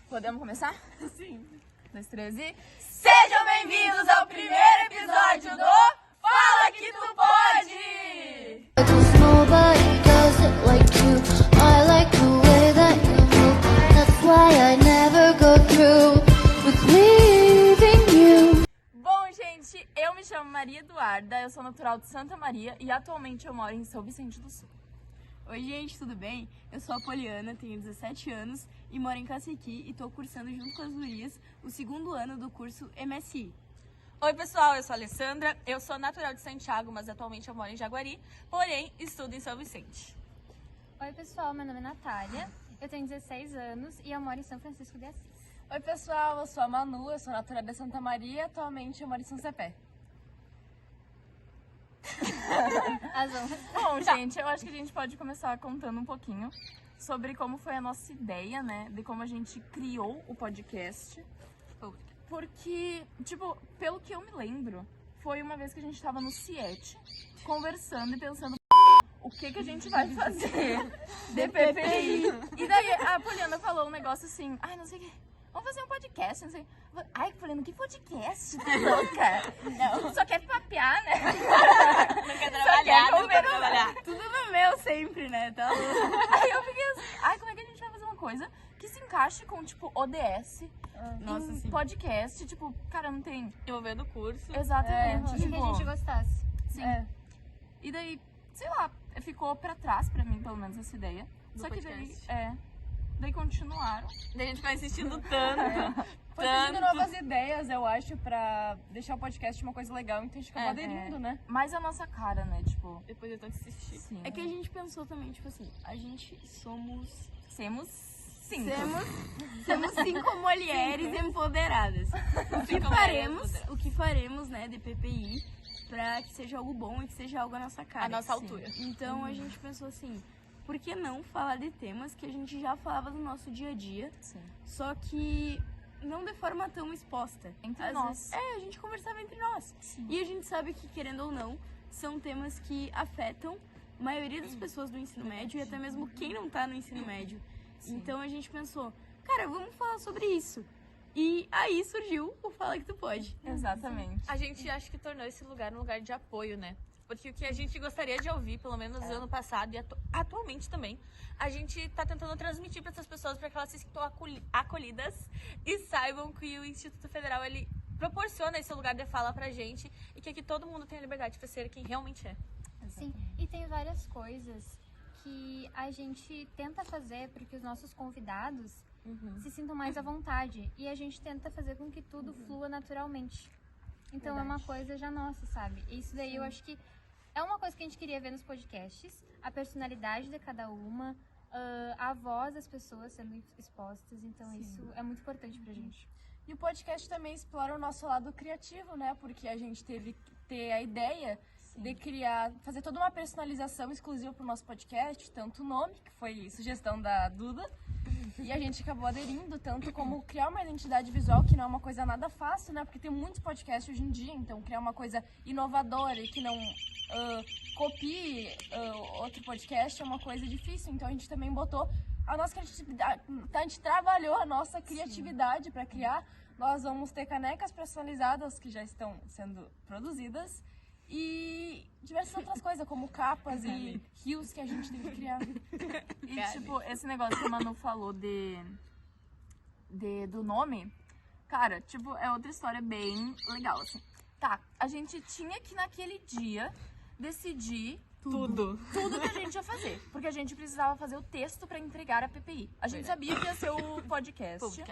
Podemos começar? Sim. 2, 3 e... Sejam bem-vindos ao primeiro episódio do Fala Que Tu Pode! Nobody does it like you. I like the way that you move. That's why I never go through with leaving you. Bom, gente, eu me chamo Maria Eduarda, eu sou natural de Santa Maria e atualmente eu moro em São Vicente do Sul. Oi, gente, tudo bem? Eu sou a Poliana, tenho 17 anos e moro em Cacequi e tô cursando junto com as gurias o segundo ano do curso MSI. Oi pessoal, eu sou a Alessandra, eu sou natural de Santiago, mas atualmente eu moro em Jaguari, porém estudo em São Vicente. Oi pessoal, meu nome é Natália, eu tenho 16 anos e eu moro em São Francisco de Assis. Oi pessoal, eu sou a Manu, eu sou natural de Santa Maria e atualmente eu moro em São Cepé. Bom, gente, eu acho que a gente pode começar contando um pouquinho sobre como foi a nossa ideia, né? De como a gente criou o podcast. Porque, tipo, pelo que eu me lembro, foi uma vez que a gente tava no CIET, conversando e pensando o que a gente vai fazer de PPI. E daí a Poliana falou um negócio assim, ai, não sei o que, vamos fazer um podcast, não sei. Ai, Poliana, que podcast? Tá louca? Não, só quer papear, né? Não quer trabalhar, não quer trabalhar. Tudo no meu sempre, né? Tá louco. Aí eu fiquei assim, ai, como é que a gente vai fazer uma coisa que se encaixe com, tipo, ODS, Nossa, em sim. podcast, tipo, cara, não tem... Envolvendo o curso. Exatamente, E que tipo, a gente gostasse. sim. E daí, sei lá, ficou pra trás pra mim, pelo menos, essa ideia. Do Só que daí, podcast. daí continuaram. Daí a gente vai insistindo tanto. Foi tendo novas ideias, eu acho, pra deixar o podcast uma coisa legal, então a gente acabou aderindo, né? Mais a nossa cara, né, tipo... Depois de tanto insistir. Sim. É que a gente pensou também, tipo assim, a gente somos 5. Temos 5 mulheres empoderadas. O que faremos, né, de PPI pra que seja algo bom e que seja algo à nossa cara. A nossa altura. Então a gente pensou assim, por que não falar de temas que a gente já falava no nosso dia a dia, Sim. só que não de forma tão exposta. Entre Às nós. vezes, a gente conversava entre nós. Sim. E a gente sabe que, querendo ou não, são temas que afetam a maioria das pessoas do ensino médio e até mesmo quem não tá no ensino médio. Sim. Então a gente pensou, cara, vamos falar sobre isso. E aí surgiu o Fala Que Tu Pode. Exatamente. A gente acho que tornou esse lugar um lugar de apoio, né? Porque o que a gente gostaria de ouvir, pelo menos no ano passado e atualmente também, a gente tá tentando transmitir para essas pessoas para que elas se sintam acolhidas e saibam que o Instituto Federal, ele proporciona esse lugar de fala pra gente e que aqui todo mundo tem a liberdade para ser quem realmente é. Sim, e tem várias coisas que a gente tenta fazer para que os nossos convidados se sintam mais à vontade. E a gente tenta fazer com que tudo flua naturalmente. Então é uma coisa já nossa, sabe? E isso daí eu acho que é uma coisa que a gente queria ver nos podcasts. A personalidade de cada uma, a voz das pessoas sendo expostas. Então isso é muito importante pra gente. E o podcast também explora o nosso lado criativo, né? Porque a gente teve que ter a ideia de criar, fazer toda uma personalização exclusiva pro nosso podcast, tanto o nome, que foi sugestão da Duda, e a gente acabou aderindo, tanto como criar uma identidade visual, que não é uma coisa nada fácil, né? Porque tem muitos podcasts hoje em dia, então criar uma coisa inovadora e que não copie outro podcast é uma coisa difícil. Então a gente também botou a nossa criatividade, a gente trabalhou a nossa criatividade para criar. Nós vamos ter canecas personalizadas que já estão sendo produzidas e diversas outras coisas, como capas e rios que a gente teve que criar. E, tipo, esse negócio que a Manu falou do nome, cara, tipo, é outra história bem legal, assim. Tá, a gente tinha que naquele dia decidir Tudo. tudo que a gente ia fazer, porque a gente precisava fazer o texto pra entregar a PPI. A gente sabia que ia ser o podcast.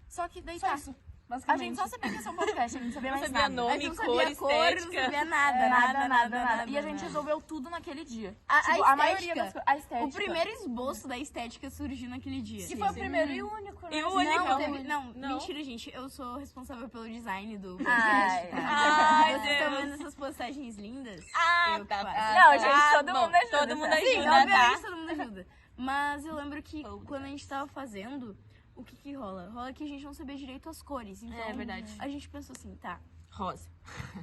Só que daí Só tá. isso, A basicamente. gente só sabia que ia ser um podcast, a gente sabia Não mais sabia nada. nome, A gente não cor, sabia cor, não estética. sabia nada. E a gente resolveu tudo naquele dia. A Tipo, a maioria estética. das coisas. A estética. O primeiro esboço da estética surgiu naquele dia. Que foi o primeiro e o único, né? E o único. Não, Não. mentira, gente. Eu sou responsável pelo design do Ai. podcast. Ai, Vocês estão Deus. vendo essas postagens lindas? Ah, Eu tá. faço. Não, gente, todo bom, mundo ajuda. todo mundo tá? ajuda. Sim, tá? obviamente todo mundo ajuda. Mas eu lembro que quando a gente tava fazendo, o que rola? Rola que a gente não sabia direito as cores. Então, É verdade. a gente pensou assim, tá, Rosa.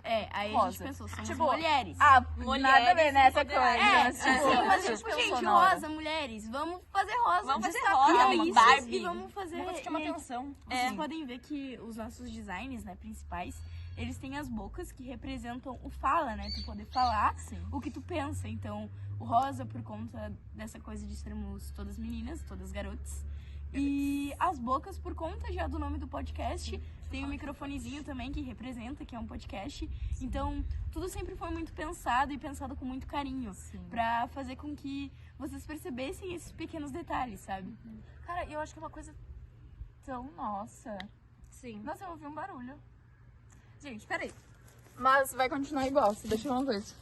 Aí a gente Rosa. pensou, somos Tipo, mulheres. nada a ver Mulheres nessa coisa. empoderadas. Sim, mas Tipo, tipo, pensou gente, na hora. rosa, mulheres, vamos fazer rosa. Vamos fazer destacar rosa, isso Barbie. e vamos fazer... Uma coisa que chama e aí, atenção. Vocês podem ver que os nossos designs, né, principais, eles têm as bocas que representam o fala, né? Tu poder falar Sim. o que tu pensa. Então, o rosa por conta dessa coisa de sermos todas meninas, todas garotas. E as bocas por conta já do nome do podcast. Tem um microfonezinho também que representa, que é um podcast. Então, tudo sempre foi muito pensado e pensado com muito carinho. Pra fazer com que vocês percebessem esses pequenos detalhes, sabe? Cara, eu acho que é uma coisa tão nossa. Sim. Nossa, eu ouvi um barulho. Gente, peraí. Mas vai continuar igual, se deixa uma coisa.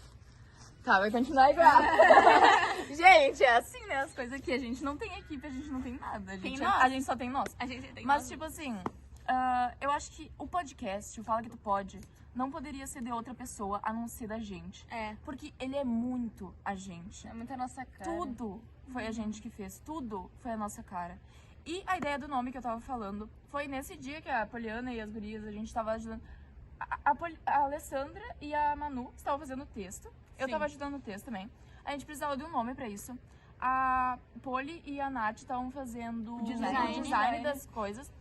Tá, vai continuar igual. Gente, é assim, né? As coisas aqui. A gente não tem equipe, a gente não tem nada. A gente só tem nós. A gente tem Mas, tipo assim, eu acho que o podcast, o Fala Que Tu Pode, não poderia ser de outra pessoa a não ser da gente. Porque ele é muito a gente. É muito a nossa cara. Tudo foi a gente que fez. Tudo foi a nossa cara. E a ideia do nome que eu tava falando foi nesse dia que a Poliana e as gurias, a gente tava ajudando. A Alessandra e a Manu estavam fazendo o texto. Eu tava ajudando no texto também. A gente precisava de um nome pra isso. A Poli e a Nath estavam fazendo o design das coisas.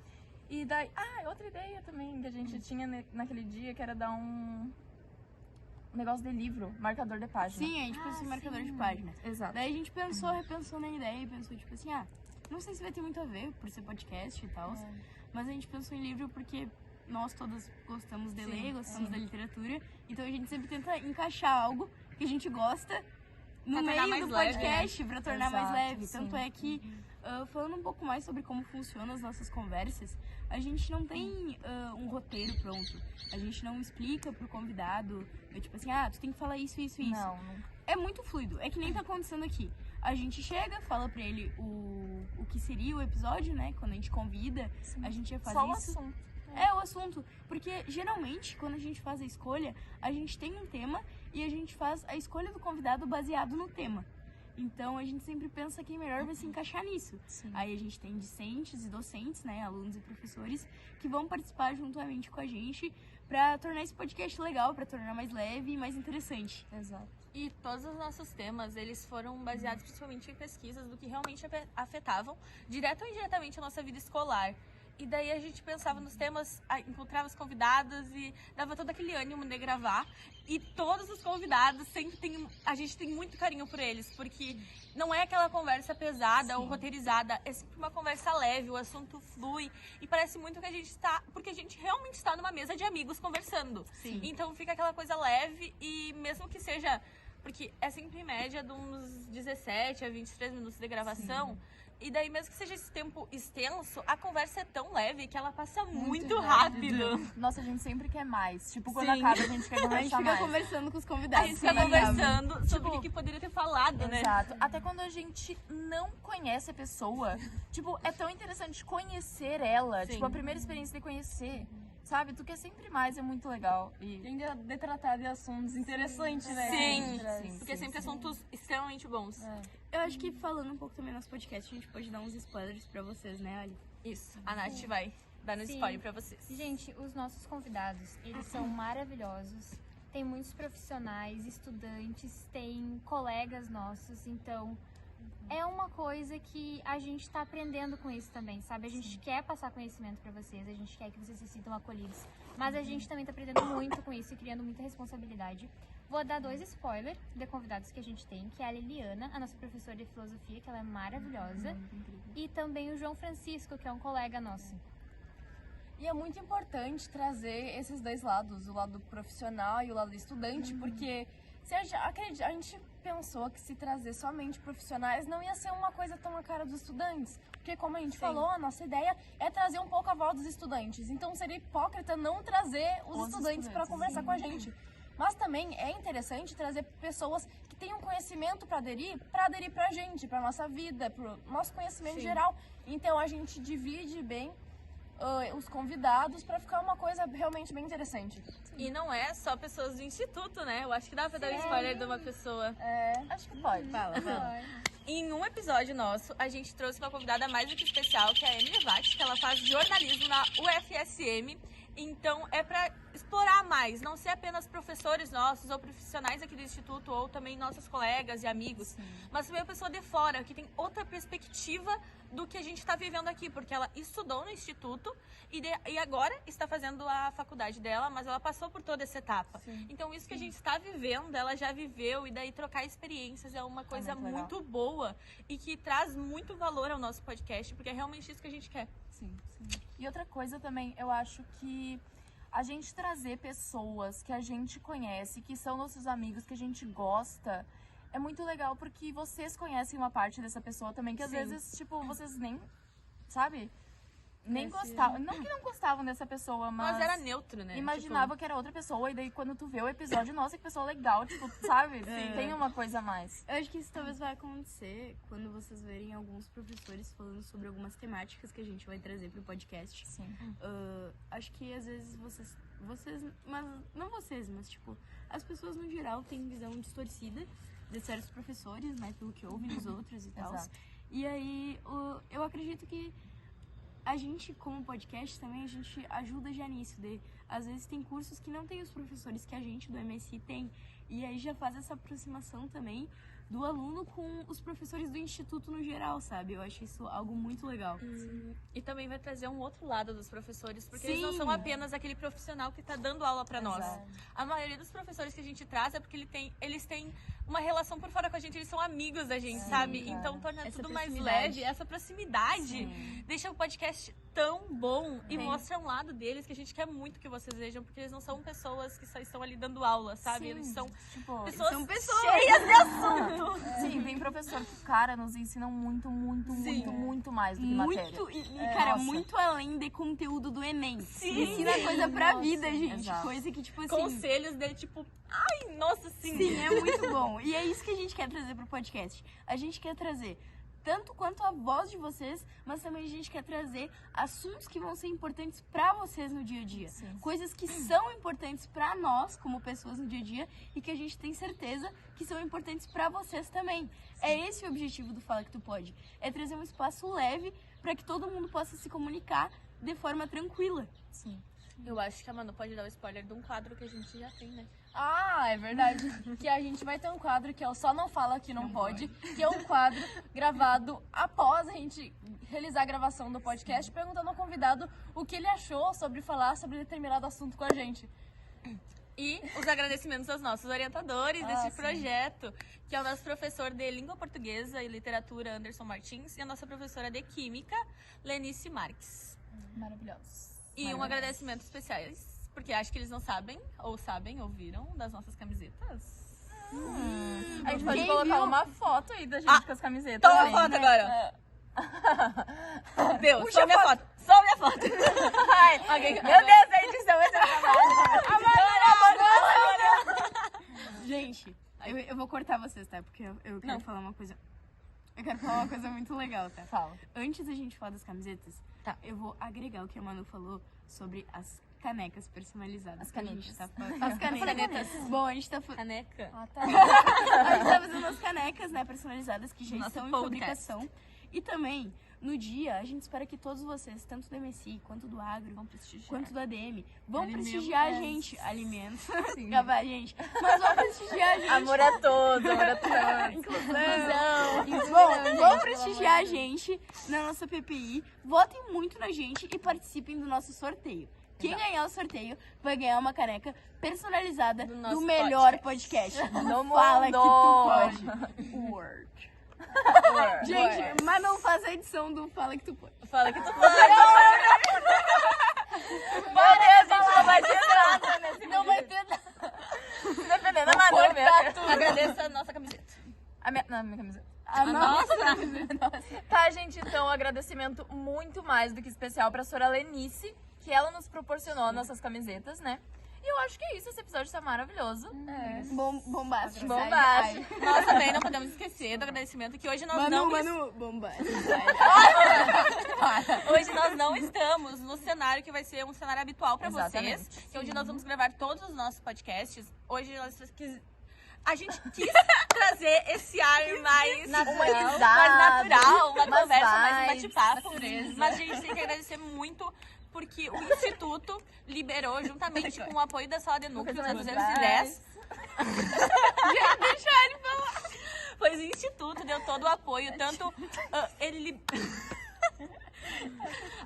E daí... outra ideia também que a gente tinha naquele dia, que era dar um negócio de livro, marcador de página. Sim, a gente pensou em marcador de página. Exato. Daí a gente pensou, repensou na ideia e pensou, tipo assim, não sei se vai ter muito a ver por ser podcast e tal, mas a gente pensou em livro porque nós todas gostamos de ler, gostamos da literatura, então a gente sempre tenta encaixar algo que a gente gosta no meio do podcast pra tornar mais leve. sim. Tanto é que, falando um pouco mais sobre como funcionam as nossas conversas, a gente não tem um roteiro pronto. A gente não explica pro convidado, tipo assim, tu tem que falar isso, isso, isso. Não. É muito fluido, é que nem tá acontecendo aqui. A gente chega, fala pra ele o que seria o episódio, né? Quando a gente convida, a gente já faz Só o isso. assunto. É o assunto, porque geralmente quando a gente faz a escolha, a gente tem um tema e a gente faz a escolha do convidado baseado no tema. Então a gente sempre pensa quem melhor vai se encaixar nisso. Aí a gente tem discentes e docentes, né, alunos e professores, que vão participar juntamente com a gente pra tornar esse podcast legal, pra tornar mais leve e mais interessante. Exato. E todos os nossos temas, eles foram baseados principalmente em pesquisas do que realmente afetavam, direto ou indiretamente, a nossa vida escolar. E daí a gente pensava nos temas, encontrava os convidados e dava todo aquele ânimo de gravar. E todos os convidados sempre a gente tem muito carinho por eles, porque não é aquela conversa pesada ou roteirizada, é sempre uma conversa leve, o assunto flui. E parece muito que a gente está, porque a gente realmente está numa mesa de amigos conversando. Então fica aquela coisa leve e mesmo que seja, porque é sempre em média de uns 17 a 23 minutos de gravação. E daí, mesmo que seja esse tempo extenso, a conversa é tão leve que ela passa muito rápido. Nossa, a gente sempre quer mais. Tipo, quando acaba, a gente quer conversar A gente fica mais. conversando com os A convidados. gente fica conversando sobre o que poderia ter falado, né? Exato. Até quando a gente não conhece a pessoa, tipo, é tão interessante conhecer ela. Tipo, a primeira experiência de conhecer. Sabe? Tu quer sempre mais, é muito legal. E... Tem de tratar de assuntos interessantes, né? Sim, porque sempre assuntos extremamente bons. Eu acho que falando um pouco também no nosso podcast, a gente pode dar uns spoilers pra vocês, né, Ali? Isso. A Nath vai dar no Sim. spoiler pra vocês. Gente, os nossos convidados, eles são maravilhosos. Tem muitos profissionais, estudantes, tem colegas nossos, então é uma coisa que a gente tá aprendendo com isso também, sabe? A gente quer passar conhecimento pra vocês, a gente quer que vocês se sintam acolhidos, mas a gente também tá aprendendo muito com isso e criando muita responsabilidade. Vou dar 2 spoilers de convidados que a gente tem, que é a Liliana, a nossa professora de filosofia, que ela é maravilhosa, e também o João Francisco, que é um colega nosso. E é muito importante trazer esses dois lados, o lado profissional e o lado estudante, porque se a gente pensou que se trazer somente profissionais não ia ser uma coisa tão a cara dos estudantes. Porque como a gente falou, a nossa ideia é trazer um pouco a voz dos estudantes. Então seria hipócrita não trazer os estudantes para conversar com a gente. Mas também é interessante trazer pessoas que tenham conhecimento para aderir pra gente, pra nossa vida, pro nosso conhecimento geral. Então a gente divide bem os convidados para ficar uma coisa realmente bem interessante. E não é só pessoas do instituto, né? Eu acho que dá pra dar um spoiler de uma pessoa. acho que pode. Fala. Em um episódio nosso, a gente trouxe uma convidada mais do que especial, que é a Emily Vatti, que ela faz jornalismo na UFSM. Então, é pra explorar mais, não ser apenas professores nossos ou profissionais aqui do Instituto ou também nossos colegas e amigos, mas também a pessoa de fora, que tem outra perspectiva do que a gente está vivendo aqui, porque ela estudou no Instituto e agora está fazendo a faculdade dela, mas ela passou por toda essa etapa. Então isso que a gente está vivendo, ela já viveu, e daí trocar experiências é uma coisa muito boa e que traz muito valor ao nosso podcast, porque é realmente isso que a gente quer. Sim. E outra coisa também, eu acho que a gente trazer pessoas que a gente conhece, que são nossos amigos, que a gente gosta, é muito legal, porque vocês conhecem uma parte dessa pessoa também, que às vezes, tipo, vocês nem, sabe? Nem gostavam, não que não gostavam dessa pessoa, mas era neutro, né? imaginava que era outra pessoa, e daí quando tu vê o episódio, nossa, que pessoa legal, tipo, sabe? Tem uma coisa a mais. Eu acho que isso talvez vai acontecer quando vocês verem alguns professores falando sobre algumas temáticas que a gente vai trazer pro podcast. Sim. Acho que às vezes vocês, mas não vocês, mas tipo, as pessoas no geral têm visão distorcida de certos professores, né, pelo que ouvem dos outros e tal. Exato. E aí, eu acredito que a gente, como podcast, também a gente ajuda já nisso. Às vezes tem cursos que não tem os professores que a gente do MSI tem. E aí já faz essa aproximação também do aluno com os professores do Instituto no geral, sabe? Eu acho isso algo muito legal. E também vai trazer um outro lado dos professores, porque eles não são apenas aquele profissional que está dando aula para nós. A maioria dos professores que a gente traz é porque eles têm uma relação por fora com a gente, eles são amigos da gente, sabe? cara. Então torna Essa tudo mais proximidade. leve, essa proximidade deixa o podcast tão bom e mostra um lado deles que a gente quer muito que vocês vejam, porque eles não são pessoas que só estão ali dando aula, sabe? Eles são Tipo, pessoas, pessoas cheias de assunto. sim, tem professor que, cara, nos ensinam muito mais do que matéria. muito, cara, Nossa. muito além de conteúdo do Enem. Sim. Ensina coisa pra Nossa, vida, gente. exato. Coisa que, tipo assim... Conselhos de tipo, ai, nossa, Sim, é muito bom. E é isso que a gente quer trazer pro podcast. A gente quer trazer tanto quanto a voz de vocês, mas também a gente quer trazer assuntos que vão ser importantes pra vocês no dia a dia. Sim. Coisas que são importantes pra nós, como pessoas no dia a dia, e que a gente tem certeza que são importantes pra vocês também. É esse o objetivo do Fala Que Tu Pode. É trazer um espaço leve pra que todo mundo possa se comunicar de forma tranquila. Sim. Eu acho que a Manu pode dar o spoiler de um quadro que a gente já tem, né? Ah, é verdade. Que a gente vai ter um quadro que é o Só Não Fala Que Não Pode, que é um quadro gravado após a gente realizar a gravação do podcast, perguntando ao convidado o que ele achou sobre falar sobre determinado assunto com a gente. E os agradecimentos aos nossos orientadores deste projeto, que é o nosso professor de Língua Portuguesa e Literatura, Anderson Martins, e a nossa professora de Química, Lenice Marques. Maravilhoso. E um agradecimento especiais, porque acho que eles não sabem, ou sabem, ou viram, das nossas camisetas. A gente pode Quem colocar viu? uma foto aí da gente com as camisetas. Toma a né? foto agora! Deus, só minha foto! Só minha foto! Ai, meu Deus, a edição vai ser Gente, eu vou cortar vocês, tá? Porque eu quero falar uma coisa. Eu quero falar uma coisa muito legal, tá? Fala. Antes da gente falar das camisetas, eu vou agregar o que a Manu falou sobre as canecas personalizadas. As que a gente canetas. tá as canetas. Bom, a gente tá Caneca. Ah, tá. a gente tá fazendo umas canecas, né, personalizadas que já Nosso estão em podcast. fabricação. E também, no dia, a gente espera que todos vocês, tanto do MSI, quanto do Agro, quanto do ADM, vão prestigiar a gente. Alimentos. Gabar, gente. Mas vão prestigiar a gente. Amor a todos, amor a todos. Bom, vão prestigiar a gente na nossa PPI. Votem muito na gente e participem do nosso sorteio. Quem ganhar o sorteio vai ganhar uma caneca personalizada do, nosso melhor podcast. No Fala mundo. Que Tu Pode. Word. Gente, mas não faz a edição do Fala Que Tu Pode. Fala que tu pode! Meu Deus, a gente não vai ter nada nesse Não vai ter nada. Dependendo da Manu mesmo. Agradeço a nossa camiseta. Não, a minha camiseta. A nossa. Tá, gente, então, um agradecimento muito mais do que especial pra Sra. Lenice, que ela nos proporcionou nossas camisetas, né? E eu acho que é isso, esse episódio tá maravilhoso. Bombástico. Bombástico. Nós também não podemos esquecer do agradecimento que hoje nós Bombástico. Hoje nós não estamos no cenário que vai ser um cenário habitual pra vocês, Exatamente. que é onde nós vamos gravar todos os nossos podcasts. Hoje nós a gente quis trazer esse ar mais Humanizado, mais natural, uma mais conversa, mais um vibes, bate-papo. natureza. Mas a gente tem que agradecer muito porque o Instituto liberou, juntamente com o apoio da Sala de Núcleos, na 210. Gente, deixa ele falar. Pois o Instituto deu todo o apoio, tanto ele...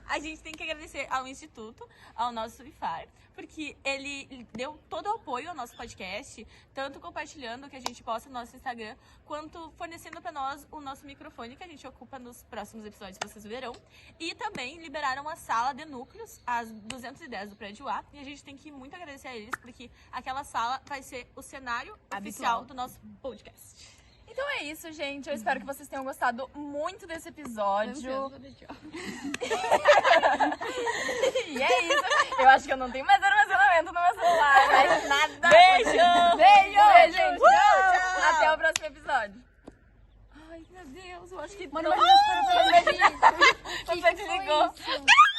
A gente tem que agradecer ao Instituto, ao nosso Subifar, porque ele deu todo o apoio ao nosso podcast, tanto compartilhando o que a gente posta no nosso Instagram, quanto fornecendo para nós o nosso microfone que a gente ocupa nos próximos episódios, vocês verão. E também liberaram a sala de núcleos, as 210 do prédio A, e a gente tem que muito agradecer a eles, porque aquela sala vai ser o cenário oficial do nosso podcast. Então é isso, gente. Eu espero que vocês tenham gostado muito desse episódio. E é isso. Eu acho que eu não tenho mais armazenamento no meu celular. Mais nada. Beijo! Beijo, gente. Tchau. Até o próximo episódio. Ai, meu Deus, eu acho que... Mano, imagina se for Você desligou. Isso.